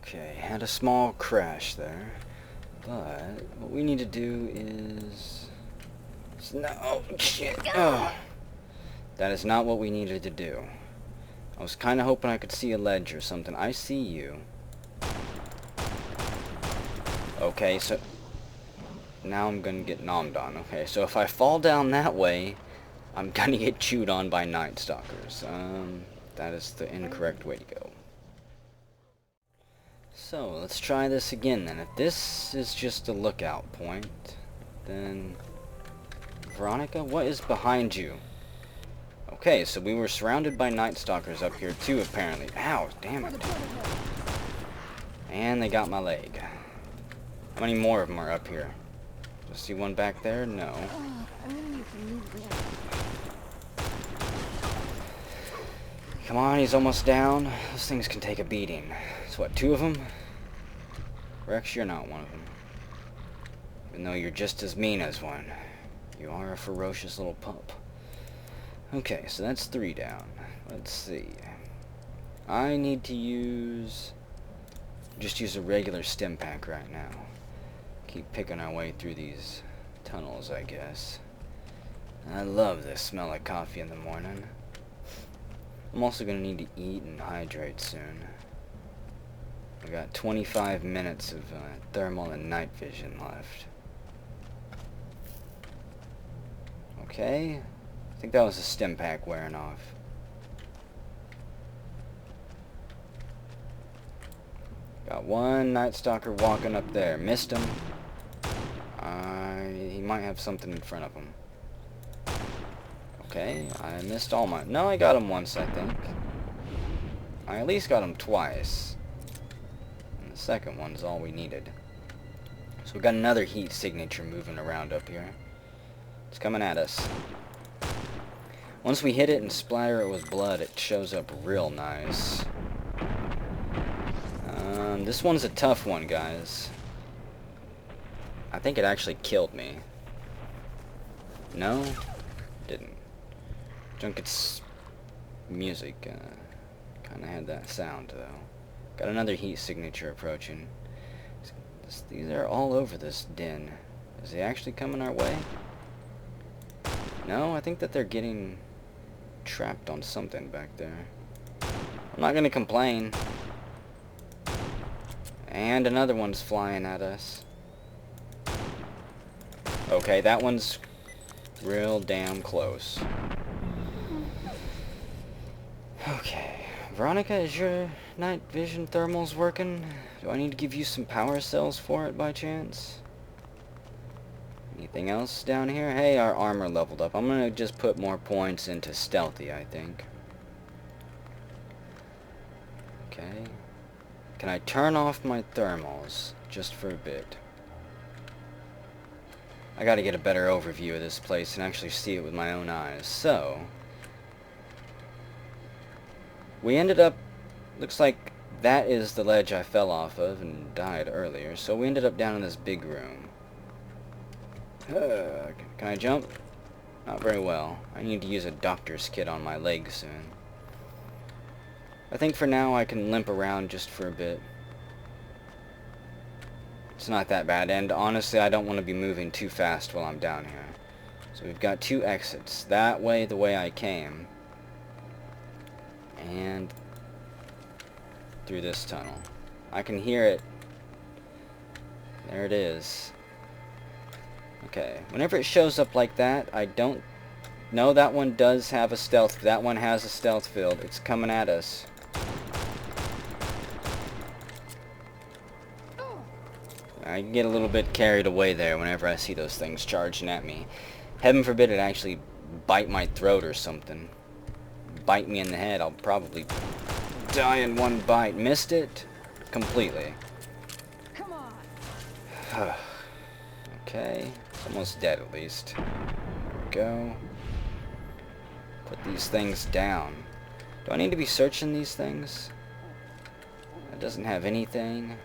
Okay, had a small crash there, but what we need to do is... No, oh, shit. Oh. That is not what we needed to do. I was kind of hoping I could see a ledge or something. I see you. Okay, so... Now I'm gonna get nommed on. Okay, so if I fall down that way, I'm gonna get chewed on by night stalkers. That is the incorrect way to go. So, let's try this again then. If this is just a lookout point, then... Veronica, what is behind you? Okay, so we were surrounded by night stalkers up here too, apparently. Ow, damn it. And they got my leg. How many more of them are up here? Just see one back there? No. Come on, he's almost down. Those things can take a beating. So what, 2 of them? Rex, you're not one of them. Even though you're just as mean as one. You are a ferocious little pup. Okay, so that's 3 down. Let's see. I need to just use a regular stim pack right now. Keep picking our way through these tunnels, I guess. I love the smell of coffee in the morning. I'm also going to need to eat and hydrate soon. We got 25 minutes of thermal and night vision left. Okay. I think that was a stim pack wearing off. Got one night stalker walking up there. Missed him. He might have something in front of him. Okay, I missed all my... No, I got him once, I think. I at least got him twice. And the second one's all we needed. So we got another heat signature moving around up here. It's coming at us. Once we hit it and splatter it with blood, it shows up real nice. This one's a tough one, guys. I think it actually killed me. No? Didn't. Junkett's music kind of had that sound, though. Got another heat signature approaching. These are all over this den. Is he actually coming our way? No, I think that they're getting trapped on something back there. I'm not gonna complain. And another one's flying at us. Okay, that one's real damn close. Okay. Veronica, is your night vision thermals working? Do I need to give you some power cells for it by chance? Anything else down here? Hey, our armor leveled up. I'm gonna just put more points into stealthy, I think. Okay. Can I turn off my thermals just for a bit? I gotta get a better overview of this place and actually see it with my own eyes. So, we ended up, looks like that is the ledge I fell off of and died earlier. So we ended up down in this big room. Can I jump? Not very well. I need to use a doctor's kit on my leg soon. I think for now I can limp around just for a bit. It's not that bad, and honestly I don't want to be moving too fast while I'm down here. So we've got 2 exits. That way, the way I came. And through this tunnel. I can hear it. There it is. Okay, whenever it shows up like that, I don't... No, that one does have a stealth. That one has a stealth field. It's coming at us. I get a little bit carried away there whenever I see those things charging at me. Heaven forbid it actually bite my throat or something. Bite me in the head. I'll probably die in one bite. Missed it completely. Come on. Okay. It's almost dead at least. There we go. Put these things down. Do I need to be searching these things? It doesn't have anything.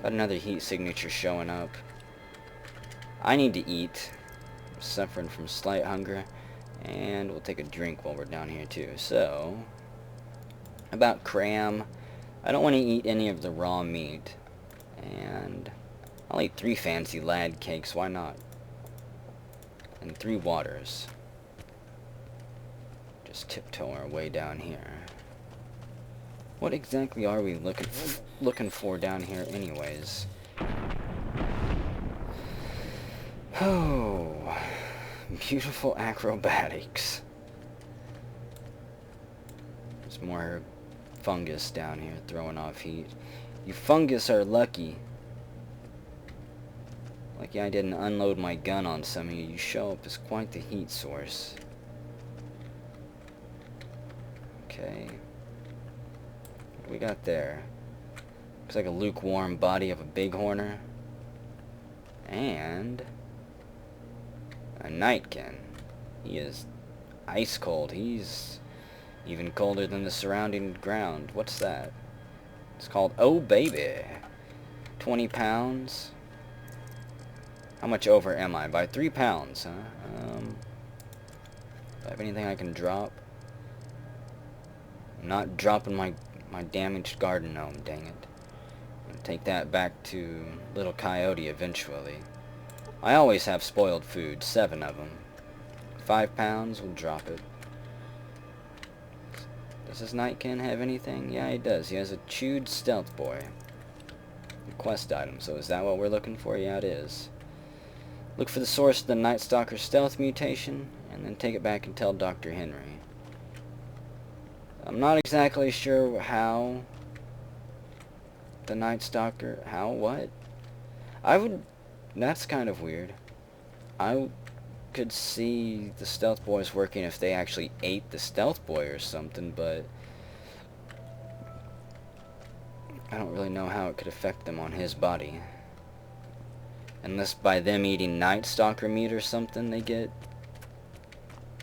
Got another heat signature showing up. I need to eat. I'm suffering from slight hunger. And we'll take a drink while we're down here too. So, about cram. I don't want to eat any of the raw meat. And I'll eat 3 fancy lad cakes, why not? And 3 waters. Just tiptoe our way down here. What exactly are we looking for down here anyways? Oh, beautiful acrobatics. There's more fungus down here throwing off heat. You fungus are lucky. Lucky I didn't unload my gun on some of you. You show up as quite the heat source. Okay. What do we got there? Looks like a lukewarm body of a bighorner. And a nightkin. He is ice cold. He's even colder than the surrounding ground. What's that? It's called Oh Baby. 20 pounds. How much over am I? By 3 pounds, huh? Do I have anything I can drop? I'm not dropping my damaged garden gnome, dang it. I'm gonna take that back to Little Coyote eventually. I always have spoiled food, 7 of them. 5 pounds, we'll drop it. Does this nightkin have anything? Yeah, he does. He has a chewed stealth boy. A quest item, so is that what we're looking for? Yeah, it is. Look for the source of the Night Stalker stealth mutation, and then take it back and tell Dr. Henry. I'm not exactly sure how the Night Stalker... How? What? I would... That's kind of weird. I could see the stealth boys working if they actually ate the stealth boy or something, but I don't really know how it could affect them on his body. Unless by them eating Night Stalker meat or something they get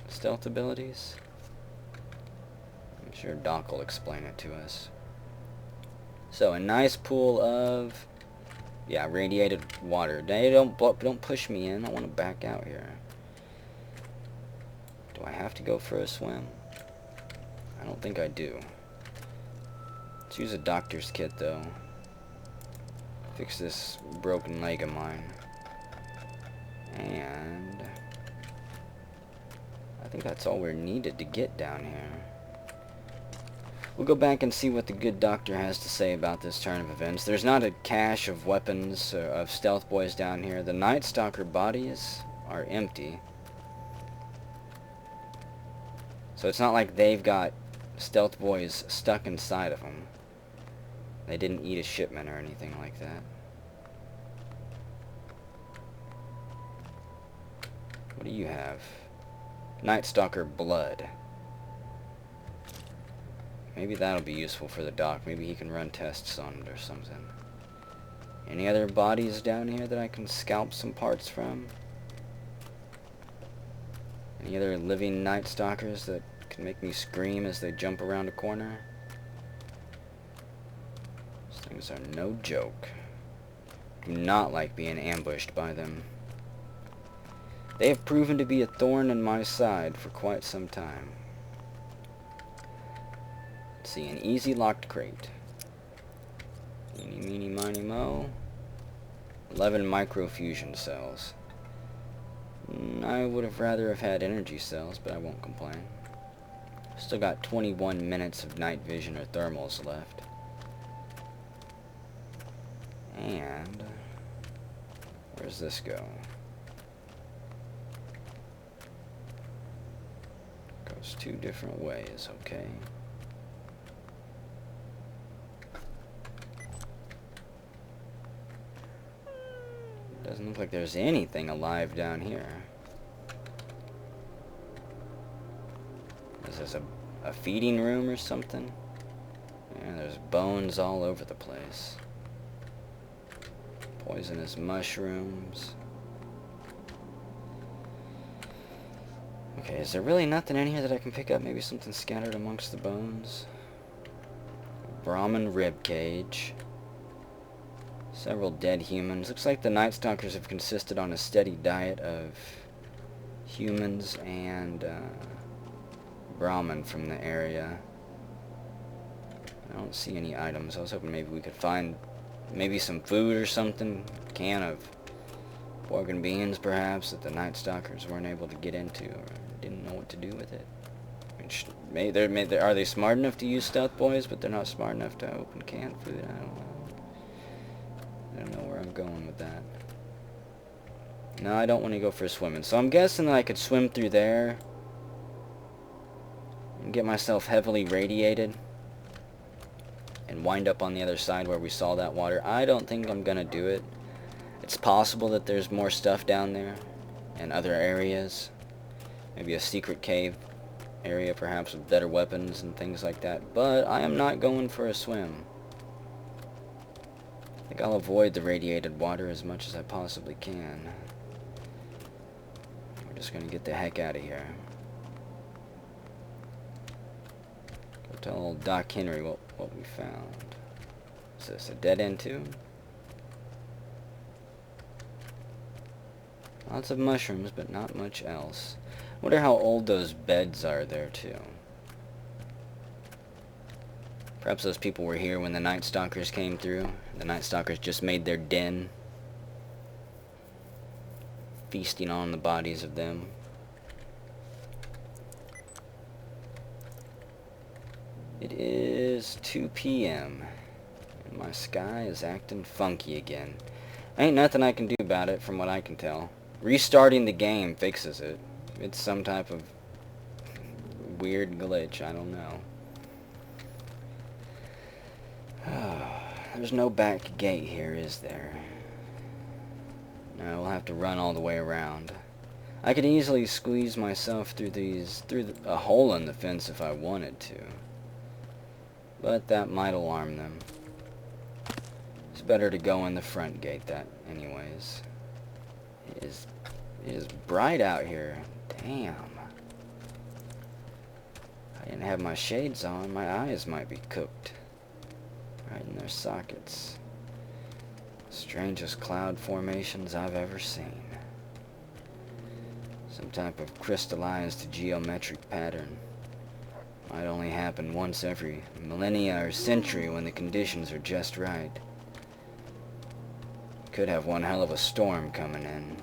stealth abilities. I'm sure Doc will explain it to us. So, a nice pool of... Yeah, radiated water. They don't push me in. I want to back out here. Do I have to go for a swim? I don't think I do. Let's use a doctor's kit, though. Fix this broken leg of mine. And I think that's all we're needed to get down here. We'll go back and see what the good doctor has to say about this turn of events. There's not a cache of weapons of stealth boys down here. The Night Stalker bodies are empty. So it's not like they've got stealth boys stuck inside of them. They didn't eat a shipment or anything like that. What do you have? Night Stalker blood. Maybe that'll be useful for the doc. Maybe he can run tests on it or something. Any other bodies down here that I can scalp some parts from? Any other living Night Stalkers that can make me scream as they jump around a corner? These things are no joke. Do not like being ambushed by them. They have proven to be a thorn in my side for quite some time. Let's see, an easy locked crate. Eeny, meeny, miny, mo. 11 microfusion cells. I would have rather have had energy cells, but I won't complain. Still got 21 minutes of night vision or thermals left. And where's this go? Goes 2 different ways, okay. Doesn't look like there's anything alive down here. Is this a feeding room or something? Yeah, there's bones all over the place. Poisonous mushrooms. Okay, is there really nothing in here that I can pick up? Maybe something scattered amongst the bones? Brahmin rib cage. Several dead humans. Looks like the Night Stalkers have consisted on a steady diet of humans and Brahmin from the area. I don't see any items. I was hoping maybe we could find maybe some food or something. A can of pork and beans, perhaps, that the Night Stalkers weren't able to get into or didn't know what to do with it. Are they smart enough to use stealth boys, but they're not smart enough to open canned food? I don't know. I don't know where I'm going with that. No, I don't want to go for swimming. So I'm guessing that I could swim through there and get myself heavily radiated and wind up on the other side where we saw that water. I don't think I'm gonna do it. It's possible that there's more stuff down there and other areas. Maybe a secret cave area, perhaps, with better weapons and things like that. But I am not going for a swim. I think I'll avoid the radiated water as much as I possibly can. We're just gonna get the heck out of here. Go tell old Doc Henry what we found. Is this a dead end too? Lots of mushrooms, but not much else. Wonder how old those beds are there too. Perhaps those people were here when the Night Stalkers came through. The Night Stalkers just made their den, feasting on the bodies of them. It is 2 p.m. and my sky is acting funky again. Ain't nothing I can do about it from what I can tell. Restarting the game fixes it. It's some type of weird glitch, I don't know. There's no back gate here, is there? No, we'll have to run all the way around. I could easily squeeze myself through a hole in the fence if I wanted to. But that might alarm them. It's better to go in the front gate, that anyways. It is bright out here. Damn. I didn't have my shades on. My eyes might be cooked. Right in their sockets. Strangest cloud formations I've ever seen. Some type of crystallized geometric pattern. Might only happen once every millennia or century when the conditions are just right. Could have one hell of a storm coming in.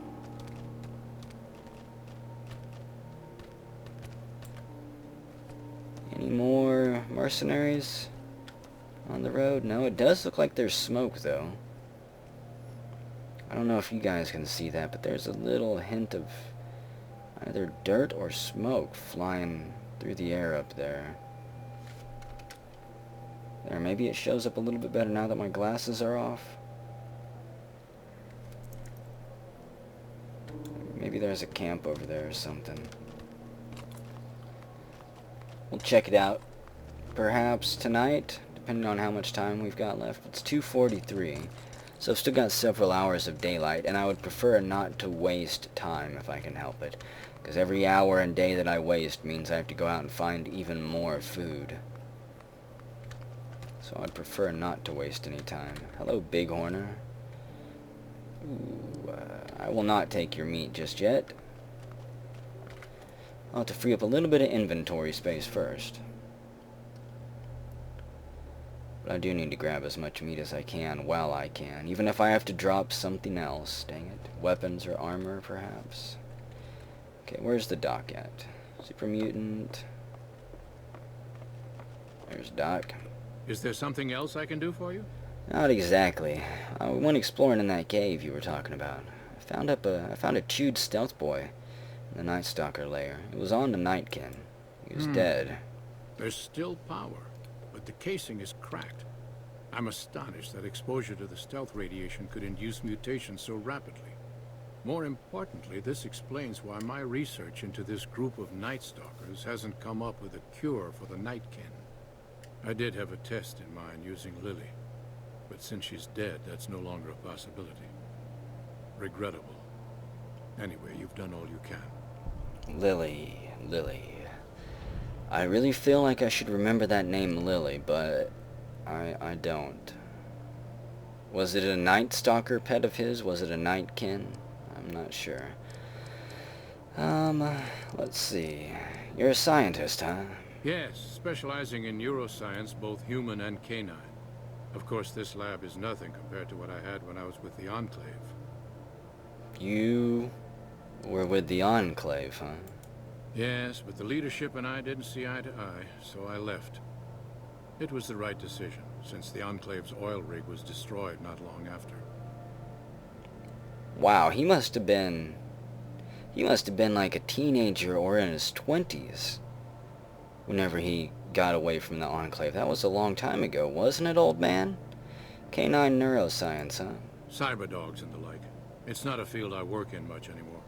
Any more mercenaries on the road? No, it does look like there's smoke, though. I don't know if you guys can see that, but there's a little hint of either dirt or smoke flying through the air up there. There, maybe it shows up a little bit better now that my glasses are off. Maybe there's a camp over there or something. We'll check it out. Perhaps tonight, depending on how much time we've got left. It's 2:43, so I've still got several hours of daylight, and I would prefer not to waste time if I can help it, because every hour and day that I waste means I have to go out and find even more food. So I'd prefer not to waste any time. Hello, Bighorner. Ooh, I will not take your meat just yet. I'll have to free up a little bit of inventory space first. But I do need to grab as much meat as I can while I can, even if I have to drop something else. Dang it. Weapons or armor, perhaps. Okay, where's the Doc at? Super Mutant. There's Doc. Is there something else I can do for you? Not exactly. I went exploring in that cave you were talking about. I found a chewed stealth boy in the Night Stalker lair. It was on the nightkin. He was dead. There's still power, but the casing is cracked. I'm astonished that exposure to the stealth radiation could induce mutations so rapidly. More importantly, this explains why my research into this group of Night Stalkers hasn't come up with a cure for the nightkin. I did have a test in mind using Lily, but since she's dead, that's no longer a possibility. Regrettable. Anyway, you've done all you can. Lily. I really feel like I should remember that name Lily, but I don't. Was it a Night Stalker pet of his? Was it a nightkin? I'm not sure. Let's see. You're a scientist, huh? Yes, specializing in neuroscience, both human and canine. Of course, this lab is nothing compared to what I had when I was with the Enclave. You were with the Enclave, huh? Yes, but the leadership and I didn't see eye to eye, so I left. It was the right decision, since the Enclave's oil rig was destroyed not long after. Wow, he must have been like a teenager or in his 20s whenever he got away from the Enclave. That was a long time ago, wasn't it, old man? Canine neuroscience, huh? Cyberdogs and the like. It's not a field I work in much anymore.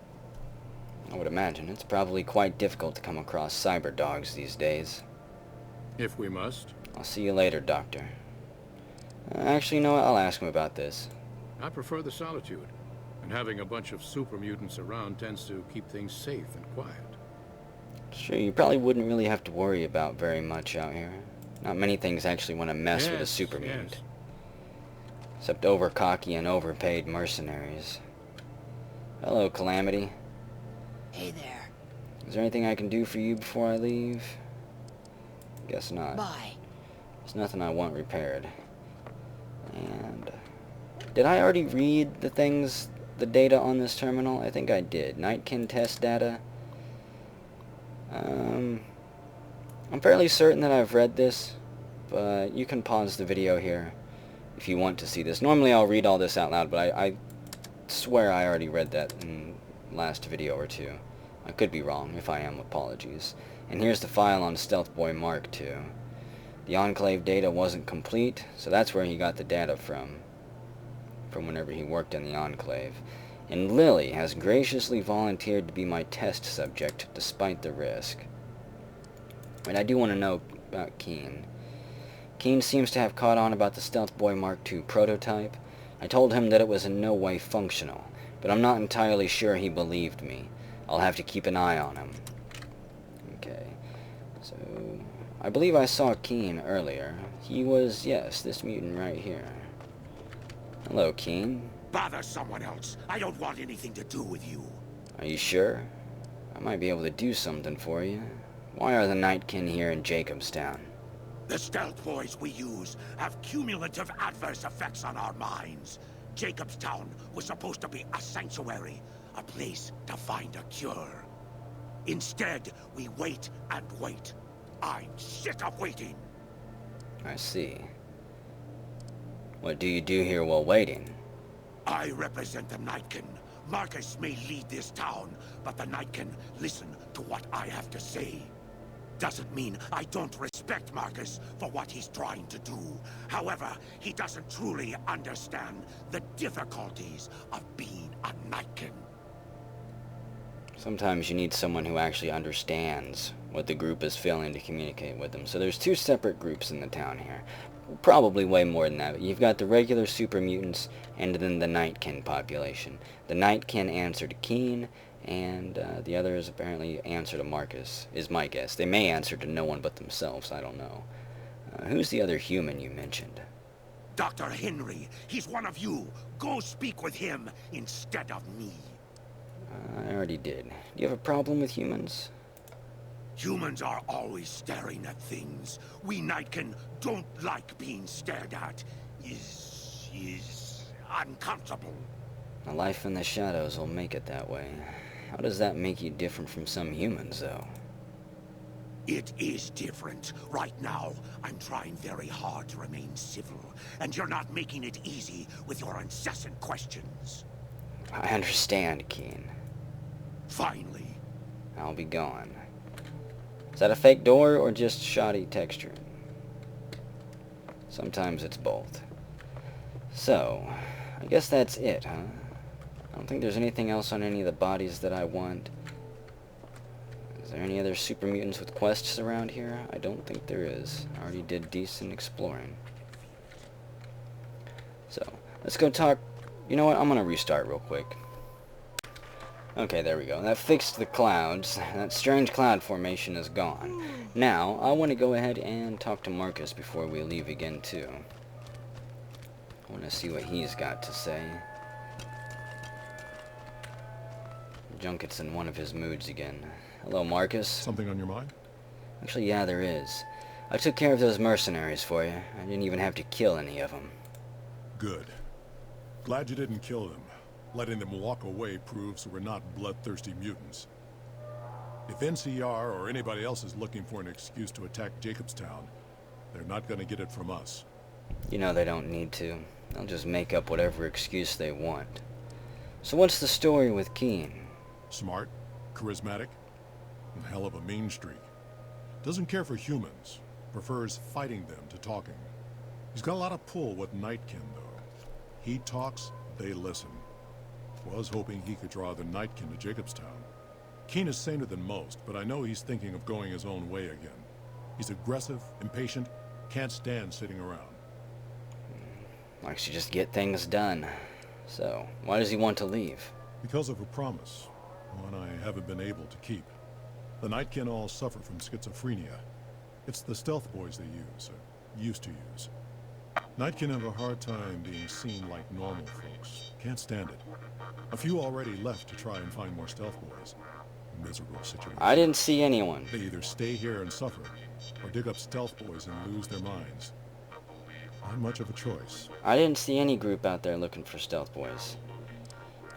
I would imagine. It's probably quite difficult to come across cyber dogs these days. If we must. I'll see you later, Doctor. Actually, you know what? I'll ask him about this. I prefer the solitude, and having a bunch of super mutants around tends to keep things safe and quiet. Sure, you probably wouldn't really have to worry about very much out here. Not many things actually want to mess with a super mutant. Yes. Except overcocky and overpaid mercenaries. Hello, Calamity. Hey there. Is there anything I can do for you before I leave? Guess not. Bye. There's nothing I want repaired. And did I already read the data on this terminal? I think I did. Nightkin test data. I'm fairly certain that I've read this, but you can pause the video here if you want to see this. Normally I'll read all this out loud, but I swear I already read that in the last video or two. I could be wrong. If I am, apologies. And here's the file on Stealth Boy Mark II. The Enclave data wasn't complete, so that's where he got the data from whenever he worked in the Enclave. And Lily has graciously volunteered to be my test subject, despite the risk. And I do want to know about Keen. Keen seems to have caught on about the Stealth Boy Mark II prototype. I told him that it was in no way functional, but I'm not entirely sure he believed me. I'll have to keep an eye on him. Okay, so I believe I saw Keen earlier. He was, yes, this mutant right here. Hello, Keen. Bother someone else. I don't want anything to do with you. Are you sure? I might be able to do something for you. Why are the nightkin here in Jacobstown? The stealth boys we use have cumulative adverse effects on our minds. Jacobstown was supposed to be a sanctuary, a place to find a cure. Instead, we wait and wait. I'm sick of waiting. I see. What do you do here while waiting? I represent the Nightkin. Marcus may lead this town, but the Nightkin listen to what I have to say. Doesn't mean I don't respect Marcus for what he's trying to do. However, he doesn't truly understand the difficulties of being a Nightkin. Sometimes you need someone who actually understands what the group is failing to communicate with them. So there's two separate groups in the town here. Probably way more than that. You've got the regular super mutants and then the Nightkin population. The Nightkin answer to Keen, and the others apparently answer to Marcus, is my guess. They may answer to no one but themselves, I don't know. Who's the other human you mentioned? Dr. Henry, he's one of you. Go speak with him instead of me. I already did. Do you have a problem with humans? Humans are always staring at things. We Nightkin don't like being stared at. Is uncomfortable. A life in the shadows will make it that way. How does that make you different from some humans, though? It is different. Right now, I'm trying very hard to remain civil, and you're not making it easy with your incessant questions. I understand, Keen. Finally. I'll be gone. Is that a fake door or just shoddy texture? Sometimes it's both. So, I guess that's it, huh? I don't think there's anything else on any of the bodies that I want. Is there any other super mutants with quests around here? I don't think there is. I already did decent exploring. So, let's go talk... You know what? I'm gonna restart real quick. Okay, there we go. That fixed the clouds. That strange cloud formation is gone. Now, I want to go ahead and talk to Marcus before we leave again, too. I want to see what he's got to say. Junkett's in one of his moods again. Hello, Marcus. Something on your mind? Actually, yeah, there is. I took care of those mercenaries for you. I didn't even have to kill any of them. Good. Glad you didn't kill them. Letting them walk away proves we're not bloodthirsty mutants. If NCR or anybody else is looking for an excuse to attack Jacobstown, they're not gonna get it from us. You know they don't need to. They'll just make up whatever excuse they want. So what's the story with Keen? Smart, charismatic, and hell of a mean streak. Doesn't care for humans. Prefers fighting them to talking. He's got a lot of pull with Nightkin, though. He talks, they listen. Was hoping he could draw the Nightkin to Jacobstown. Keen is saner than most, but I know he's thinking of going his own way again. He's aggressive, impatient, can't stand sitting around. Likes to just get things done. So, why does he want to leave? Because of a promise, one I haven't been able to keep. The Nightkin all suffer from schizophrenia. It's the stealth boys they use, or used to use. Nightkin have a hard time being seen like normal folks. Can't stand it. A few already left to try and find more stealth boys. Miserable situation. I didn't see anyone. They either stay here and suffer, or dig up stealth boys and lose their minds. Not much of a choice. I didn't see any group out there looking for stealth boys.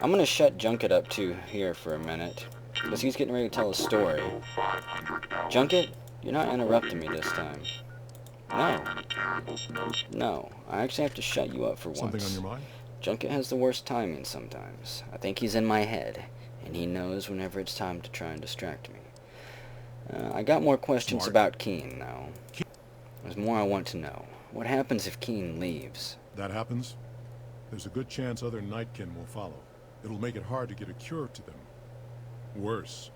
I'm gonna shut Junket up to here for a minute, because he's getting ready to tell a story. Junket, you're not interrupting me this time. No. No, I actually have to shut you up for once. Something on your mind? Junket has the worst timing sometimes. I think he's in my head, and he knows whenever it's time to try and distract me. I got more questions Smart. about Keen, though. There's more I want to know. What happens if Keen leaves? That happens, there's a good chance other Nightkin will follow. It'll make it hard to get a cure to them. Worse,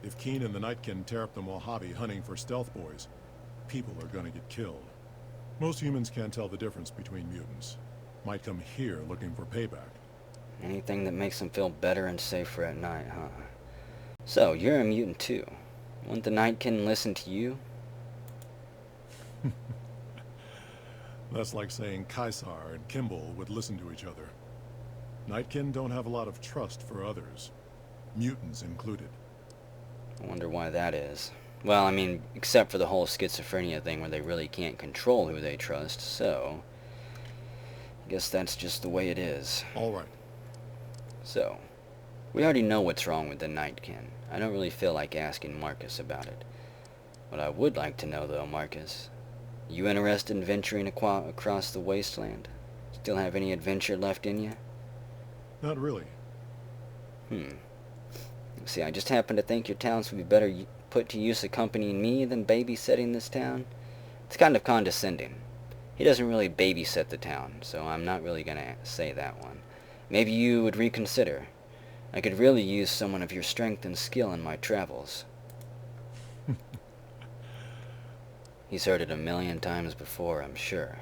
if Keen and the Nightkin tear up the Mojave hunting for stealth boys, people are gonna get killed. Most humans can't tell the difference between mutants. Might come here looking for payback. Anything that makes them feel better and safer at night, huh? So, you're a mutant too. Wouldn't the Nightkin listen to you? That's like saying Caesar and Kimball would listen to each other. Nightkin don't have a lot of trust for others, mutants included. I wonder why that is. Well, I mean, except for the whole schizophrenia thing where they really can't control who they trust, so I guess that's just the way it is. All right. So, we already know what's wrong with the Nightkin. I don't really feel like asking Marcus about it. What I would like to know, though, Marcus, you interested in venturing across the wasteland? Still have any adventure left in you? Not really. See, I just happen to think your talents would be better put to use accompanying me than babysitting this town. It's kind of condescending. He doesn't really babysit the town, so I'm not really gonna say that one. Maybe you would reconsider. I could really use someone of your strength and skill in my travels. He's heard it a million times before, I'm sure.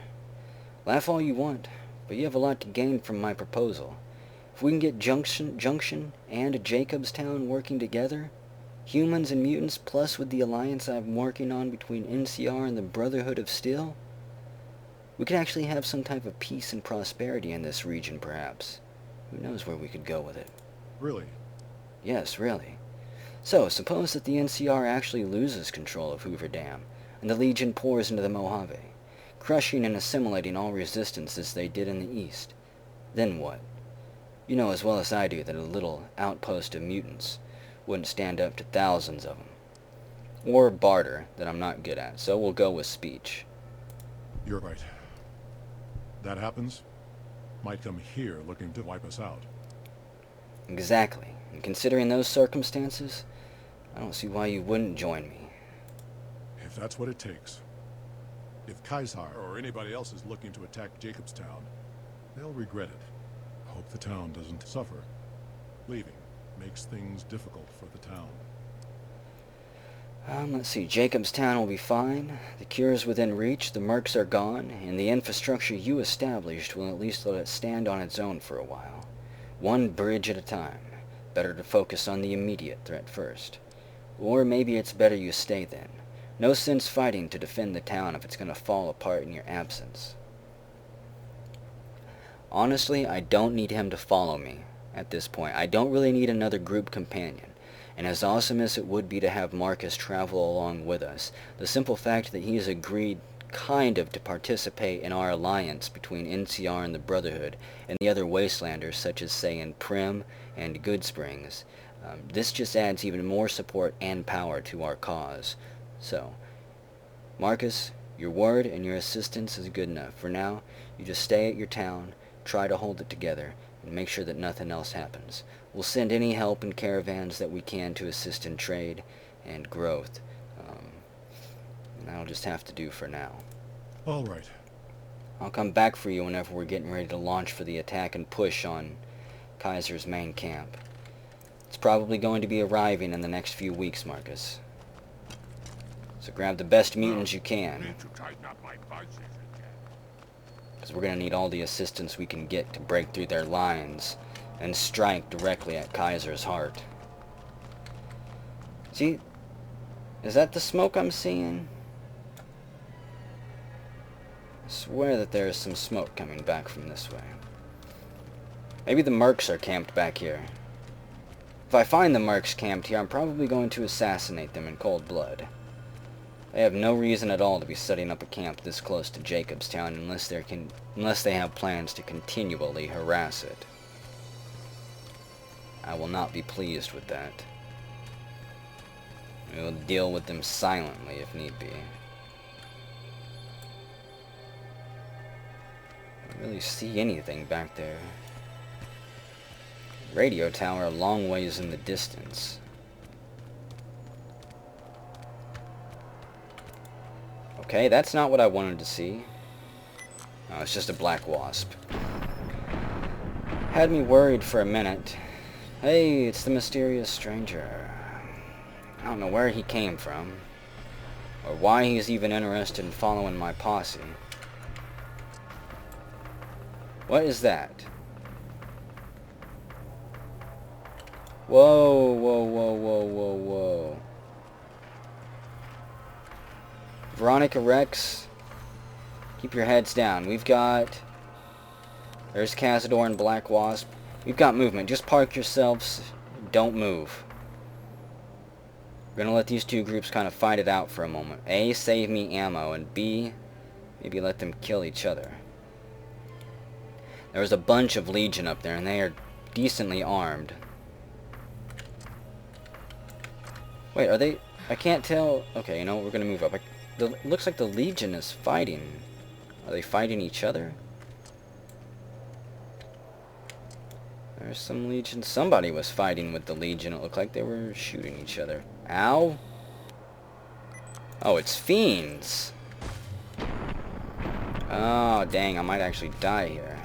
Laugh all you want, but you have a lot to gain from my proposal. If we can get Junction and Jacobstown working together, humans and mutants plus with the alliance I'm working on between NCR and the Brotherhood of Steel, we could actually have some type of peace and prosperity in this region, perhaps. Who knows where we could go with it? Really? Yes, really. So, suppose that the NCR actually loses control of Hoover Dam, and the Legion pours into the Mojave, crushing and assimilating all resistance as they did in the East. Then what? You know as well as I do that a little outpost of mutants wouldn't stand up to thousands of them. Or barter, that I'm not good at, so we'll go with speech. You're right. That happens, might come here looking to wipe us out. Exactly. And considering those circumstances, I don't see why you wouldn't join me. If that's what it takes. If Caesar or anybody else is looking to attack Jacobstown, they'll regret it. Hope the town doesn't suffer. Leaving makes things difficult for the town. Let's see. Jacobstown will be fine. The cure's within reach, the mercs are gone, and the infrastructure you established will at least let it stand on its own for a while. One bridge at a time. Better to focus on the immediate threat first. Or maybe it's better you stay then. No sense fighting to defend the town if it's going to fall apart in your absence. Honestly, I don't need him to follow me at this point. I don't really need another group companion. And as awesome as it would be to have Marcus travel along with us, the simple fact that he has agreed kind of to participate in our alliance between NCR and the Brotherhood and the other Wastelanders, such as, say, in Prim and Goodsprings, this just adds even more support and power to our cause. So, Marcus, your word and your assistance is good enough. For now, you just stay at your town, try to hold it together, and make sure that nothing else happens. We'll send any help and caravans that we can to assist in trade and growth. And that'll just have to do for now. All right. I'll come back for you whenever we're getting ready to launch for the attack and push on Kaiser's main camp. It's probably going to be arriving in the next few weeks, Marcus. So grab the best mutants you can, because we're going to need all the assistance we can get to break through their lines and strike directly at Kaiser's heart. See, is that the smoke I'm seeing? I swear that there is some smoke coming back from this way. Maybe the mercs are camped back here. If I find the mercs camped here, I'm probably going to assassinate them in cold blood. They have no reason at all to be setting up a camp this close to Jacobstown unless they have plans to continually harass it. I will not be pleased with that. We will deal with them silently if need be. I don't really see anything back there. Radio tower a long ways in the distance. Okay, that's not what I wanted to see. Oh, it's just a black wasp. Had me worried for a minute. Hey, it's the mysterious stranger. I don't know where he came from, or why he's even interested in following my posse. What is that? Whoa, whoa, whoa, whoa, whoa, whoa. Veronica Rex, keep your heads down. There's Cazador and Black Wasp. We've got movement. Just park yourselves. Don't move. We're gonna let these two groups kind of fight it out for a moment. A, save me ammo, and B, maybe let them kill each other. There was a bunch of Legion up there, and they are decently armed. Wait, are they... I can't tell... Okay, you know what? We're gonna move up. It looks like the Legion is fighting. Are they fighting each other? There's some Legion. Somebody was fighting with the Legion. It looked like they were shooting each other. Ow! Oh, it's fiends! Oh, dang. I might actually die here.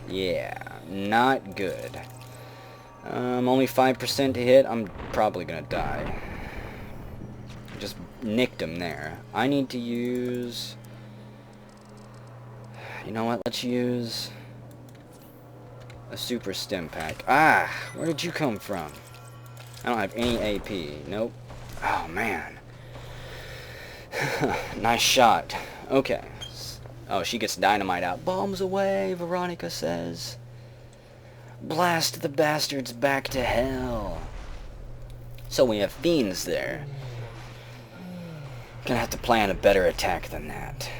Yeah, not good. Only 5% to hit. I'm probably gonna die. Just nicked him there. I need to use... You know what? Let's use a super stim pack. Ah! Where did you come from? I don't have any AP. Nope. Oh, man. Nice shot. Okay. Oh, she gets dynamite out. Bombs away, Veronica says. Blast the bastards back to hell. So we have fiends there. Gonna have to plan a better attack than that.